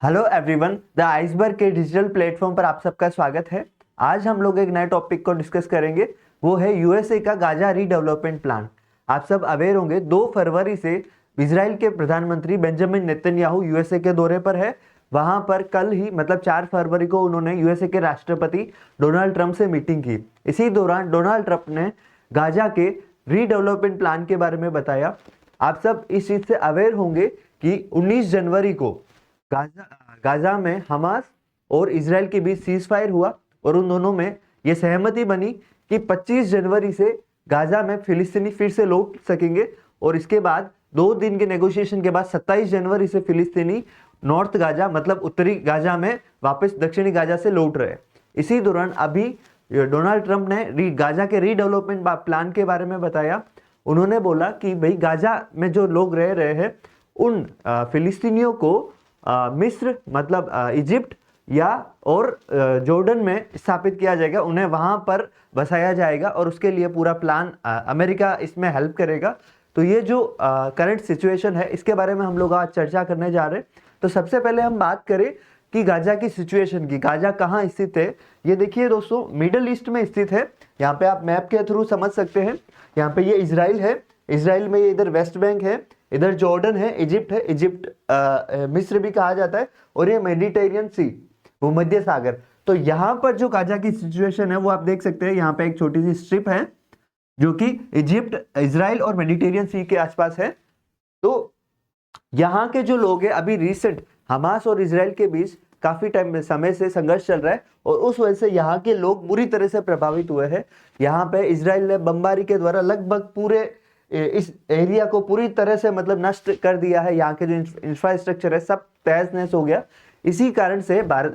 Hello everyone, the iceberg के digital platform पर आप सबका स्वागत है। आज हम लोग एक नए टॉपिक को डिस्कस करेंगे, वो है यूएसए का गाजा रीडेवलपमेंट प्लान। आप सब अवेयर होंगे 2 फरवरी से इजराइल के प्रधानमंत्री बेंजामिन नेतन्याहू यूएसए के दौरे पर है। वहां पर कल ही मतलब 4 फरवरी को उन्होंने यूएसए के राष्ट्रपति डोनाल्ड ट्रंप से मीटिंग की। इसी दौरान डोनाल्ड ट्रंप ने गाजा के रीडेवलपमेंट प्लान के बारे में बताया। आप सब इस चीज से अवेयर होंगे कि 19 जनवरी को गाजा में हमास और इजराइल के बीच सीज फायर हुआ और उन दोनों में यह सहमति बनी कि 25 जनवरी से गाजा में फिलिस्तीनी फिर से लौट सकेंगे। और इसके बाद 2 दिन के नेगोशिएशन के बाद 27 जनवरी से फिलिस्तीनी नॉर्थ गाजा मतलब उत्तरी गाजा में वापस दक्षिणी गाजा से लौट रहे। इसी दौरान अभी डोनाल्ड ट्रंप ने गाजा के रीडेवलपमेंट प्लान के बारे में बताया। उन्होंने बोला कि भाई गाजा में जो लोग रह रहे हैं उन फिलिस्तीनियों को मिस्र मतलब इजिप्ट या और जॉर्डन में स्थापित किया जाएगा, उन्हें वहां पर बसाया जाएगा और उसके लिए पूरा प्लान अमेरिका इसमें हेल्प करेगा। तो ये जो करंट सिचुएशन है इसके बारे में हम लोग आज चर्चा करने जा रहे हैं। तो सबसे पहले हम बात करें कि गाजा की सिचुएशन की। गाजा कहाँ स्थित है? ये देखिए दोस्तों, मिडल ईस्ट में स्थित है। यहाँ पे आप मैप के थ्रू समझ सकते हैं। यहाँ पे ये इजराइल है, इजराइल में ये इधर वेस्ट बैंक है, इधर जॉर्डन है, इजिप्ट है, इजिप्ट मिस्र भी कहा जाता है, और ये मेडिटेरियन सी भूमध्य सागर। तो यहाँ पर जो गाजा की सिचुएशन है वो आप देख सकते हैं। यहाँ पे एक छोटी सी स्ट्रिप है जो कि इजिप्ट, इजराइल और मेडिटेरियन सी के आसपास है। तो यहाँ के जो लोग हैं, अभी रिसेंट हमास और इजराइल के बीच काफी टाइम समय से संघर्ष चल रहा है और उस वजह से यहाँ के लोग बुरी तरह से प्रभावित हुए हैं। यहाँ पे इजराइल ने बमबारी के द्वारा लगभग पूरे इस एरिया को पूरी तरह से मतलब नष्ट कर दिया है। यहाँ के जो इंफ्रास्ट्रक्चर है सब तहस नहस हो गया। इसी कारण से भारत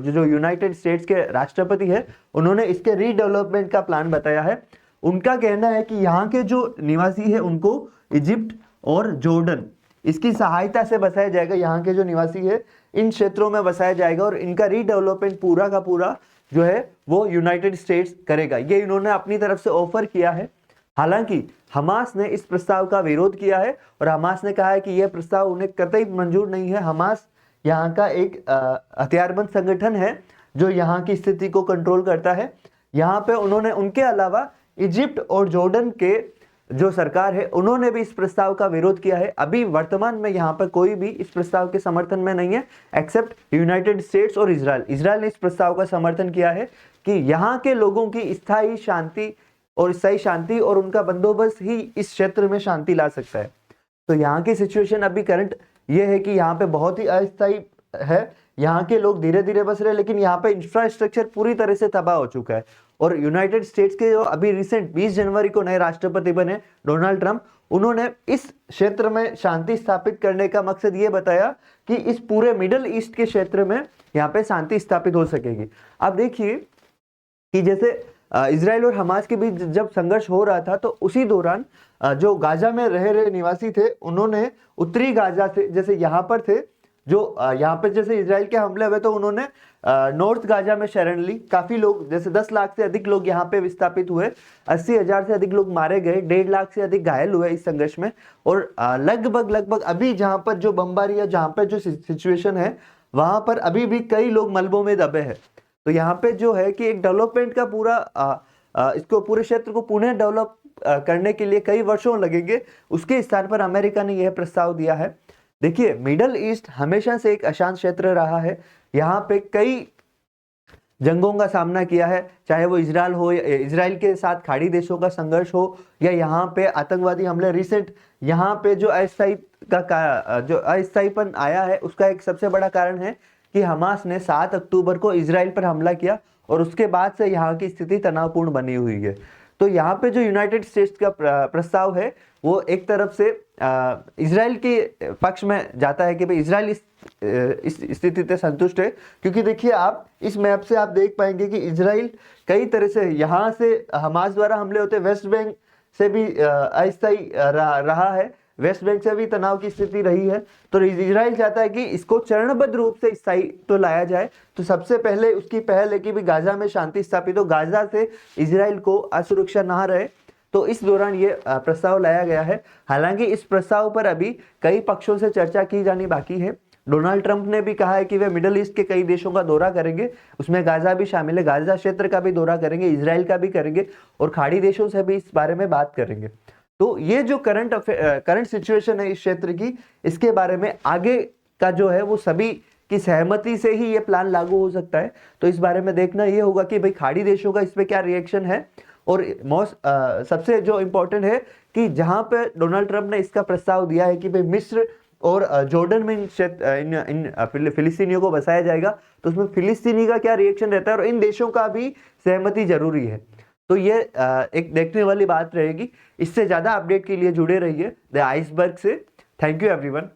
जो यूनाइटेड स्टेट्स के राष्ट्रपति है उन्होंने इसके रीडेवलपमेंट का प्लान बताया है। उनका कहना है कि यहाँ के जो निवासी है उनको इजिप्ट और जॉर्डन इसकी सहायता से बसाया जाएगा। यहाँ के जो निवासी है इन क्षेत्रों में बसाया जाएगा और इनका रीडेवलपमेंट पूरा का पूरा जो है वो यूनाइटेड स्टेट्स करेगा। ये इन्होंने अपनी तरफ से ऑफर किया है। हालांकि हमास ने इस प्रस्ताव का विरोध किया है और हमास ने कहा है कि यह प्रस्ताव उन्हें कतई मंजूर नहीं है। हमास यहाँ का एक हथियारबंद संगठन है जो यहाँ की स्थिति को कंट्रोल करता है। यहाँ पे उन्होंने उनके अलावा इजिप्ट और जॉर्डन के जो सरकार है उन्होंने भी इस प्रस्ताव का विरोध किया है। अभी वर्तमान में यहाँ पर कोई भी इस प्रस्ताव के समर्थन में नहीं है एक्सेप्ट यूनाइटेड स्टेट्स और इजराइल। इजराइल ने इस प्रस्ताव का समर्थन किया है कि यहाँ के लोगों की स्थायी शांति और उनका बंदोबस्त ही इस क्षेत्र में शांति ला सकता है। तो यहाँ की सिचुएशन अभी करंट ये है कि यहाँ पे बहुत ही अस्थायी है। यहाँ के लोग धीरे धीरे बस रहे हैं, लेकिन यहाँ पे इंफ्रास्ट्रक्चर पूरी तरह से तबाह हो चुका है। और यूनाइटेड स्टेट्स के जो अभी रिसेंट 20 जनवरी को नए राष्ट्रपति बने डोनाल्ड ट्रंप, उन्होंने इस क्षेत्र में शांति स्थापित करने का मकसद ये बताया कि इस पूरे मिडल ईस्ट के क्षेत्र में यहाँ पे शांति स्थापित हो सकेगी। अब देखिए कि जैसे इजराइल और हमास के बीच जब संघर्ष हो रहा था तो उसी दौरान जो गाजा में रह रहे निवासी थे उन्होंने उत्तरी गाजा से, जैसे यहाँ पर थे जो यहाँ पर जैसे इजराइल के हमले हुए तो उन्होंने नॉर्थ गाजा में शरण ली। काफी लोग, जैसे 10 लाख से अधिक लोग यहाँ पे विस्थापित हुए, 80,000 से अधिक लोग मारे गए, 1.5 लाख से अधिक घायल हुए इस संघर्ष में। और लगभग अभी जहाँ पर जो बमबारी है, जहाँ पर जो सिचुएशन है वहां पर अभी भी कई लोग मलबों में दबे हैं। तो यहाँ पे जो है कि एक डेवलपमेंट का पूरा इसको पूरे क्षेत्र को पुनः डेवलप करने के लिए कई वर्षों लगेंगे। उसके स्थान पर अमेरिका ने यह प्रस्ताव दिया है। देखिए, मिडल ईस्ट हमेशा से एक अशांत क्षेत्र रहा है। यहाँ पे कई जंगों का सामना किया है, चाहे वो इजराइल हो, इजराइल के साथ खाड़ी देशों का संघर्ष हो, या यहाँ पे आतंकवादी हमले। रिसेंट यहाँ पे जो अस्थायीपन आया है उसका एक सबसे बड़ा कारण है कि हमास ने 7 अक्टूबर को इजराइल पर हमला किया और उसके बाद से यहाँ की स्थिति तनावपूर्ण बनी हुई है। तो यहाँ पे जो यूनाइटेड स्टेट्स का प्रस्ताव है वो एक तरफ से इजराइल के पक्ष में जाता है कि भाई इजराइल इस स्थिति से संतुष्ट है। क्योंकि देखिए, आप इस मैप से आप देख पाएंगे कि इजराइल कई तरह से यहाँ से हमास द्वारा हमले होते, वेस्ट बैंक से भी अस्थायी रहा है, वेस्ट बैंक से भी तनाव की स्थिति रही है। तो इजराइल चाहता है कि इसको चरणबद्ध रूप से स्थायी तो लाया जाए। तो सबसे पहले उसकी पहल है कि भी गाजा में शांति स्थापित हो, गाजा से इजराइल को असुरक्षा ना रहे। तो इस दौरान ये प्रस्ताव लाया गया है। हालांकि इस प्रस्ताव पर अभी कई पक्षों से चर्चा की जानी बाकी है। डोनाल्ड ट्रंप ने भी कहा है कि वे मिडिल ईस्ट के कई देशों का दौरा करेंगे, उसमें गाजा भी शामिल है, गाजा क्षेत्र का भी दौरा करेंगे, इजराइल का भी करेंगे और खाड़ी देशों से भी इस बारे में बात करेंगे। तो ये जो करंट सिचुएशन है इस क्षेत्र की, इसके बारे में आगे का जो है वो सभी की सहमति से ही ये प्लान लागू हो सकता है। तो इस बारे में देखना ये होगा कि भाई खाड़ी देशों का इस पे क्या रिएक्शन है। और सबसे जो इम्पोर्टेंट है कि जहां पे डोनाल्ड ट्रंप ने इसका प्रस्ताव दिया है कि भाई मिस्र और जॉर्डन में इन फिलिस्तीनियों को बसाया जाएगा, तो उसमें फिलिस्तीनी का क्या रिएक्शन रहता है और इन देशों का भी सहमति जरूरी है। तो ये एक देखने वाली बात रहेगी। इससे ज्यादा अपडेट के लिए जुड़े रहिए द आइसबर्ग से। Thank you everyone.